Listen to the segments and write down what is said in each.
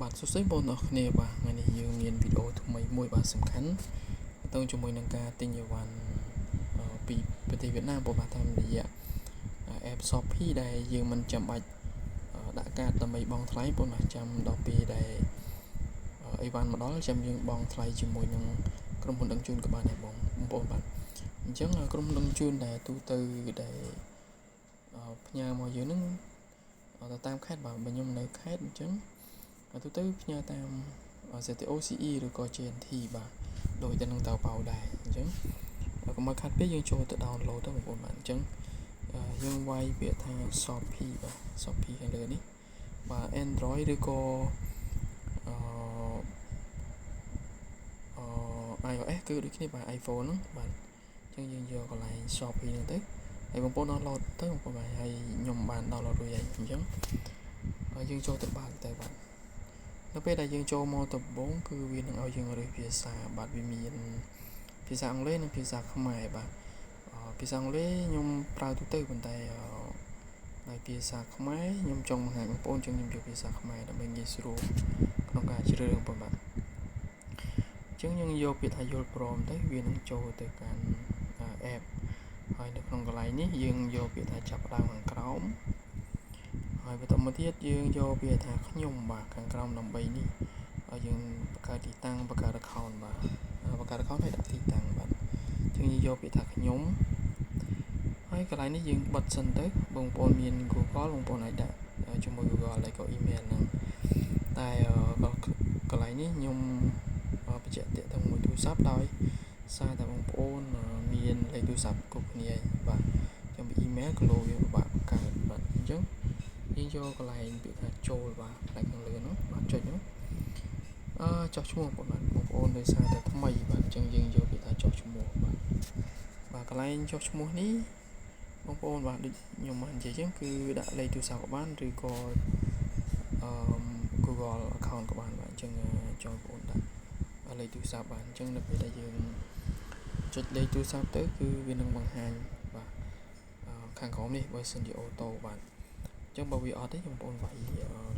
បាទសួស្តីបងប្អូនគ្នាបាទថ្ងៃនេះយើងមានវីដេអូថ្មីមួយបាទសំខាន់ទៅជាមួយនឹងការទិញអីវ៉ាន់ពីប្រទេសវៀតណាមបាទតាមរយៈ app Shopee ដែលយើងមិនចាំបាច់ដាក់កាតដើម្បីបង់ថ្លៃបងប្អូនចាំដល់ពេលដែលអីវ៉ាន់មកដល់ចាំយើងបង់ថ្លៃជាមួយនឹងក្រុមហ៊ុនដឹកជូនក៏បានដែរបងប្អូនបាទអញ្ចឹងក្រុមហ៊ុនដឹកជូនដែលទូទៅដែលផ្ញើមកយើងនឹងទៅតាមខេត្តបាទបើខ្ញុំនៅខេត្តអញ្ចឹងទូទៅផ្ញើតាម ZTO-CE ឬក៏ JNT បាទដូចទៅនឹងតៅប៉ៅដែរអញ្ចឹងកុំឲ្យខាត់ពេកយើងចូលទៅ download ទៅបងប្អូនបាទអញ្ចឹងយើងវាយពាក្យថា Shopee បាទ Shopee ខាងលើនេះបាទ Android ឬក៏iOS គឺដូចគ្នាបាទ iPhone ហ្នឹងបាទអញ្ចឹងយើងយកកន្លែង Shopee ហ្នឹងទៅហើយបងប្អូន download ទៅបងប្អូនបាទហើយខ្ញុំបាន download រួចហើយអញ្ចឹងយើងចូលទៅបើកទៅបាទនៅពេលដែលយើងចូលមកដំបូងគឺវានឹងឲ្យយើងរើសភាសាបាទវាមានភាសាអង់គ្លេសនិងភាសាខ្មែរបាទភាសាអង់គ្លេសខ្ញុំប្រើទូទៅប៉ុន្តែហើយភាសាខ្មែរខ្ញុំចង់បង្ហាញបងប្អូនចឹងខ្ញុំយកភាសាខ្មែរដើម្បីងាយស្រួលក្នុងការជ្រើសរើសបងប្អូនបាទអញ្ចឹងយើងយកពាក្យថាយល់ព្រមទៅវានឹងចូលទៅកាន់ app ហើយនៅក្នុងកន្លែងនេះយើងយកពាក្យថាចាប់ផ្ដើមខាងក្រោមហើយបន្តមកទៀតយើងយកពាក្យថាខ្ញុំបាទខាងក្រោមដើម្បីនេះហើយយើងបង្កើតទីតាំងបង្កើត account បាទបង្កើត account ហើយដាក់ទីតាំងបាទអញ្ចឹងយើងយកពាក្យថាខ្ញុំហើយកន្លែងនេះយើងបិទសិនទៅបងប្អូនមាន Google បងប្អូនអាចដាក់ជាមួយ Google ហើយក៏ email ហ្នឹងតែកន្លែងនេះខ្ញុំបញ្ជាក់តាក់ទងមួយទូរស័ព្ទដោយសារតែបងប្អូនមានលេខទូរស័ព្ទគ្រប់គ្នាបាទខ្ញុំពី email ក៏លោកវាពិបាកបង្កើតបាទអញ្ចឹងយើងយកកន្លែងពាក្យថាចូលបាទផ្នែកខាងលើហ្នឹងបាទចុចហ្នឹងចុះឈ្មោះបងប្អូនដោយសារតែថ្មីបាទអញ្ចឹងយើងយកពាក្យថាចុះឈ្មោះបាទកន្លែងចុះឈ្មោះនេះបងប្អូនបាទដូចខ្ញុំបាននិយាយចឹងគឺដាក់លេខទូរស័ព្ទក៏បានឬក៏Google account ក៏បានបាទអញ្ចឹងចូលបងប្អូនដាក់លេខទូរស័ព្ទបាទអញ្ចឹងនៅពេលដែលយើងចុចលេខទូរស័ព្ទទៅគឺវានឹងបង្ហាញបាទខាងក្រោមនេះបើសិនជាអូតូបាទអញ្ចឹងបើវាអត់ទេបងប្អូនវាយ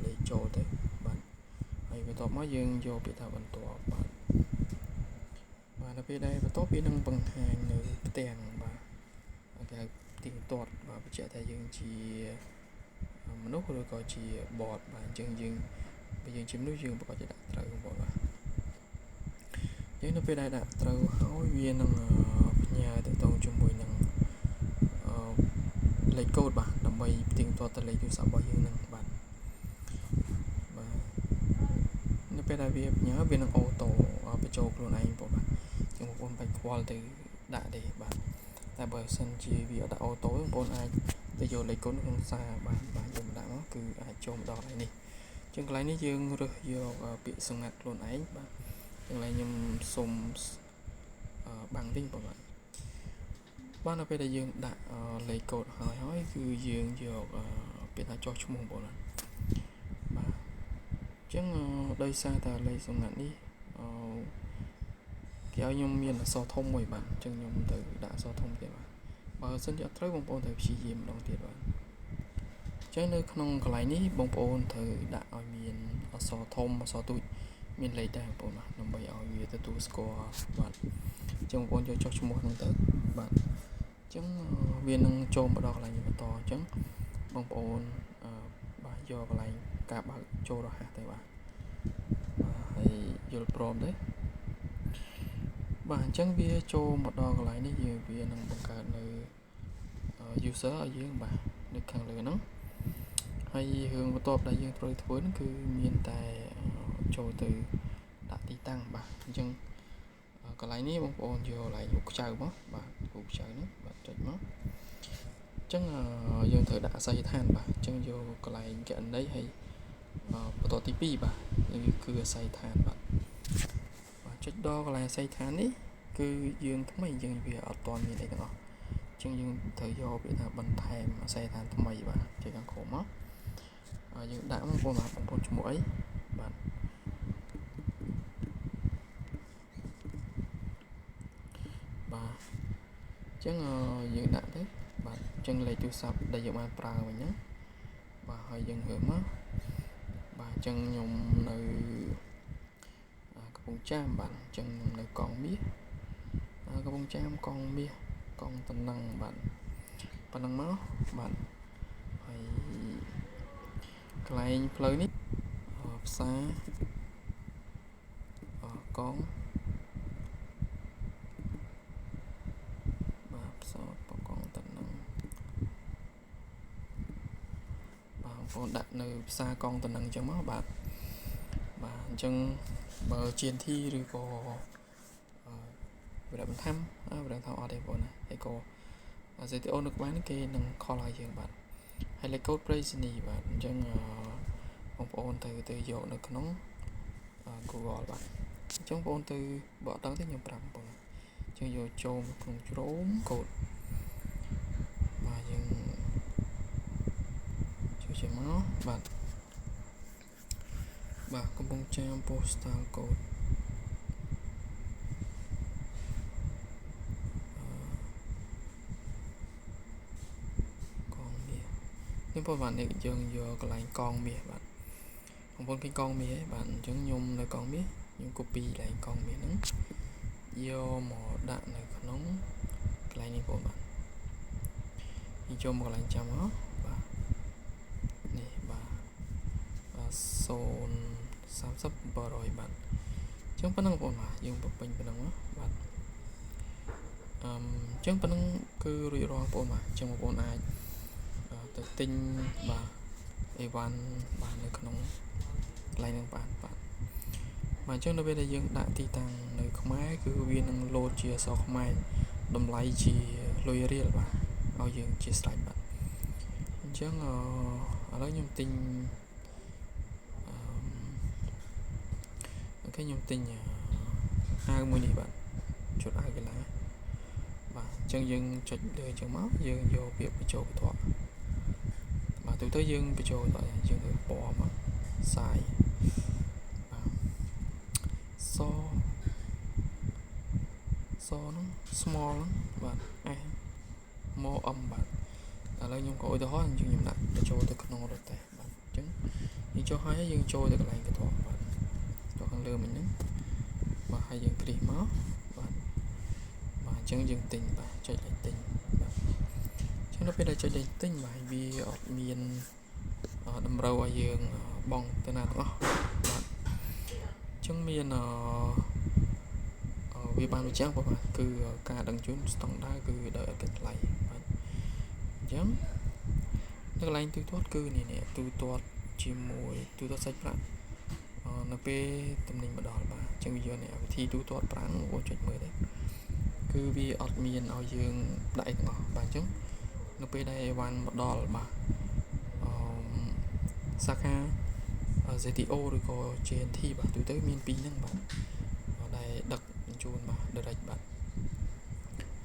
លេខចូលទៅបាទហើយបន្ទាប់មកយើងយកពាក្យថាបន្ទាប់បាទនៅពេលដែលបន្ទាប់វានឹងបង្ហាញនៅផ្ទាំងបាទគេហៅទៀងទាត់បាទបញ្ជាក់ថាយើងជាមនុស្សឬក៏ជា bot បាទអញ្ចឹងយើងបើយើងជាមនុស្សយើងប្រកាសជាដាក់ត្រូវបងប្អូនបាទយើងនៅពេលដែលដាក់ត្រូវហើយវានឹងផ្ញើទៅតជាមួយនឹងលេខកូដបាទដើម្បីផ្ទៀងទាត់ទៅលេខទូរស័ព្ទរបស់យើងនឹងបាទនៅពេលដែលវាផ្ញើវានឹងអូតូបញ្ចូលខ្លួនឯងបងប្អូនចឹងបងប្អូនបាច់ខ្វល់ទៅដាក់ទេបាទតែបើសិនជាវាដាក់អូតូបងប្អូនអាចទៅយកលេខកូដក្នុងសារបាទយកមកដាក់មកគឺអាចចូលមកដល់ហើយនេះចឹងកន្លែងនេះយើងរើសយកពាក្យសម្ងាត់ខ្លួនឯងបាទកន្លែងខ្ញុំសុំបាំងវិញបងប្អូនបាទនៅពេលដែលយើងដាក់លេខកូដហើយគឺយើងយកពាក្យថាចុះឈ្មោះបងប្អូនបាទអញ្ចឹងដោយសារតែលេខសម្ងាត់នេះគេឲ្យខ្ញុំមានអក្សរធំមួយបាទអញ្ចឹងខ្ញុំទៅដាក់អក្សរធំទៀតបាទបើសិនជាអត់ត្រូវបងប្អូនត្រូវព្យាយាមម្ដងទៀតបាទអញ្ចឹងនៅក្នុងកន្លែងនេះបងប្អូនត្រូវដាក់ឲ្យមានអក្សរធំអក្សរតូចមានលេខដែរបងប្អូនបាទដើម្បីឲ្យវាទទួលស្គាល់បាទអញ្ចឹងបងប្អូនយកចុះឈ្មោះហ្នឹងទៅបាទអញ្ចឹងវានឹងចូលមកដល់កន្លែងនេះបន្តអញ្ចឹងបងប្អូនបាទយកកន្លែងការបើកចូលរហ័សទៅបាទហើយយល់ព្រមទេបាទអញ្ចឹងវាចូលមកដល់កន្លែងនេះវានឹងបង្កើតនៅ user ឲ្យយើងបាទនៅខាងលើហ្នឹងហើយរឿងបន្ទាប់ដែលយើងត្រូវធ្វើហ្នឹងគឺមានតែចូលទៅដាក់ទីតាំងបាទអញ្ចឹងកន្លែងនេះបងប្អូនយកកន្លែងរូបខ្ចៅមកបាទរូបខ្ចៅហ្នឹងបាទចុចមកអញ្ចឹងយើងត្រូវដាក់អាសយដ្ឋានបាទអញ្ចឹងយកកន្លែងគណនីហើយបន្ទាប់ទី2បាទគឺអាសយដ្ឋានបាទចុចដល់កន្លែងអាសយដ្ឋាននេះគឺយើងថ្មីយើងវាអត់ទាន់មានអីទាំងអស់អញ្ចឹងយើងត្រូវយកពាក្យថាបន្ថែមអាសយដ្ឋានថ្មីបាទចុចខាងក្រោមមកយើងដាក់បងប្អូនបាទបងប្អូនឈ្មោះអីបាទបាទអញ្ចឹងយើងដាក់ទៅបាទអញ្ចឹងលេខទូរស័ព្ទដែលយើងបានប្រើវិញហ្នឹងបាទហើយយើងរើសមកបាទអញ្ចឹ ចឹងខ្ញុំនៅកំពង់ចាមបាទចឹងនៅកងមាសកំពង់ចាមកងមាសកងតំណឹងបាទប៉ុណ្ណឹងមកបាទហើយកន្លែងផ្លូវនេះផ្សារកងបាទផ្សារកងតំណឹងបាទបងប្អូនដាក់នៅផ្សារកងតំណឹងអញ្ចឹងមកបាទអញ្ចឹងបើ GNT ឬក៏វិរៈបន្ថែមវិរៈថាអត់ទេបងប្អូនណាហើយក៏ ZTO នៅក្បែរនេះគេនឹងខលឲ្យយើងបាទហើយលេខកូដប្រៃសណីបាទអញ្ចឹងបងប្អូនទៅយកនៅក្នុង Google បាទអញ្ចឹងបងប្អូនទៅបើអត់ដឹងទេខ្ញុំប្រាប់បងប្អូនអញ្ចឹងយកចូលក្នុងជ្រោមកូដបាទយើងជួយជាមកបាទកំពង់ចាម postal code កងមាសនេះបងប្អូនបាទនេះយើងយកកន្លែងកងមាសបាទបងប្អូនឃើញកងមាសបាទអញ្ចឹងខ្ញុំនៅកងមាសខ្ញុំ copy កន្លែងកងមាសហ្នឹងយកមកដាក់នៅក្នុងកន្លែងនេះបងប្អូនបាទនេះចូលមកកន្លែងចាំមកបាទនេះបាទ0.30% បាទអញ្ចឹងប៉ុណ្ណឹងបងប្អូនបាទយើងបំពេញប៉ុណ្ណឹងបាទអញ្ចឹងប៉ុណ្ណឹងគឺរួចរាល់បងប្អូនបាទអញ្ចឹងបងប្អូនអាចទៅទិញបាទអីវ៉ាន់បាទនៅក្នុងកន្លែងហ្នឹងបាទអញ្ចឹងនៅពេលដែលយើងដាក់ទីតាំងនៅខ្មែរគឺវានឹងលោតជាអក្សរខ្មែរតម្លៃជាលុយរៀលបាទឲ្យយើងជាស្រេចបាទអញ្ចឹងឥឡូវខ្ញុំទិញខ្ញុំទិញអាវមួយនេះបាទជូតអាវកីឡាបាទអញ្ចឹងយើងចុចលើអញ្ចឹងមកយើងយកវាបញ្ចូលបន្ទាប់បាទទូទៅយើងបញ្ចូលបន្ទាប់យើងទៅពណ៌មកសាយបាទសហ្នឹង small បាទ S មក M បាទឥឡូវខ្ញុំក៏ឧទាហរណ៍ខ្ញុំដាក់បញ្ចូលទៅក្នុងរទេះបាទអញ្ចឹងយើងចូលហើយយើងចូលទៅកន្លែងបន្ទាប់បាទចូលខាងលើមិញហ្នឹងបាទហើយយើងគ្លីកមកបាទអញ្ចឹងយើងទិញបាទចុចលេខទិញបាទអញ្ចឹងនៅពេលដែលចុចលេខទិញបាទវាអត់មានតម្រូវឲ្យយើងបង់ទៅណាទាំងអស់បាទអញ្ចឹងមានវាបានបញ្ជាក់បាទគឺការដឹងជូនស្តង់ដារគឺដោយអត់គិតថ្លៃបាទអញ្ចឹងនៅកន្លែងទូទាត់គឺនេះទូទាត់ជាមួយទូទាត់សាច់ប្រាក់នៅពេលតំណែងមកដល់បាទអញ្ចឹងវាយកនេះវិធីទូទាត់ប្រាក់បងចុចមើលទេគឺវាអត់មានឲ្យយើងដាក់អីទាំងអស់បាទអញ្ចឹងនៅពេលដែលអីវ៉ាន់មកដល់បាទសាខា ZTO ឬក៏ JNT បាទទូទៅមានពីរហ្នឹងបាទដែលដឹកបញ្ជូនបាទ direct បាទ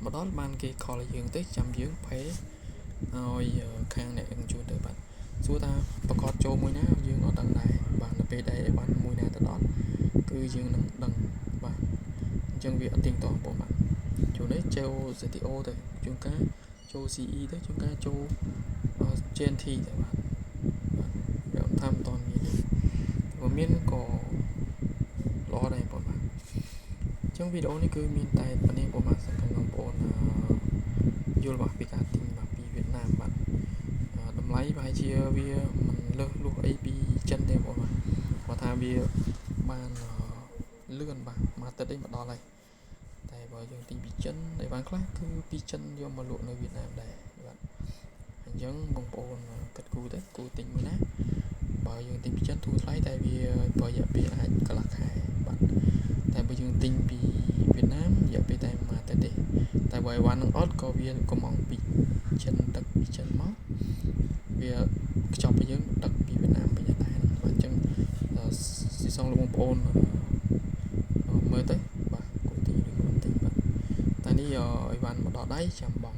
មកដល់បានគេខលឲ្យយើងទៅចាំយើង pay ឲ្យខាងអ្នកបញ្ជូនទៅបាទសួរថាប្រកាសចូលមួយណាយើងអត់ដឹងដែរបាទនៅពេលដែលអីវ៉ាន់មួយណាទៅដល់គឺយើងនឹងដឹងបាទអញ្ចឹងវាអត់ទៀងទាត់បងបាទជួននេះចូល ZTO ទៅជួនកាលចូល CE ទៅជួនកាលចូល JNT ទៅបាទវាមិនថាមិនតមានទេបើមានក៏ល្អដែរបងបាទអញ្ចឹងវីដេអូនេះគឺមានតែប៉ុណ្្នេះបងបាទសង្ឃឹមបងប្អូនយល់បាទពីការទិញបាទពីវៀតណាមបាទតម្លៃប្រហែលជាវាមិនលើសលុះអីពីចិនទេបងបាទគាត់ថាវាបានលឿនបាទមួយអាទិត្យឯងមកដល់ហើយតែបើយើងទិញពីចិនដែលបានខ្លះគឺពីចិនយកមកលក់នៅវៀតណាមដែរបាទអញ្ចឹងបងប្អូនគិតគូរទៅគូទិញមួយណាបើយើងទិញពីចិនធូរថ្លៃតែវាប្រហែលពេលអាចកន្លះខែបាទតែបើយើងទិញពីវៀតណាមរយៈពេលតែមួយអាទិត្យទេតែបើអីវ៉ាន់នឹងអត់ក៏វាកំងពីចិនទឹកពីចិនមកវាខ្ចប់ពីយើងដឹកពីវៀតណាមវិញដែរបាទអញ្ចឹងស៊ីសងលោកបងប្អូនមើលទៅបាទគួរទិញឬមិនទិញបាទតែនេះអីវ៉ាន់មកដល់ដៃចាំបង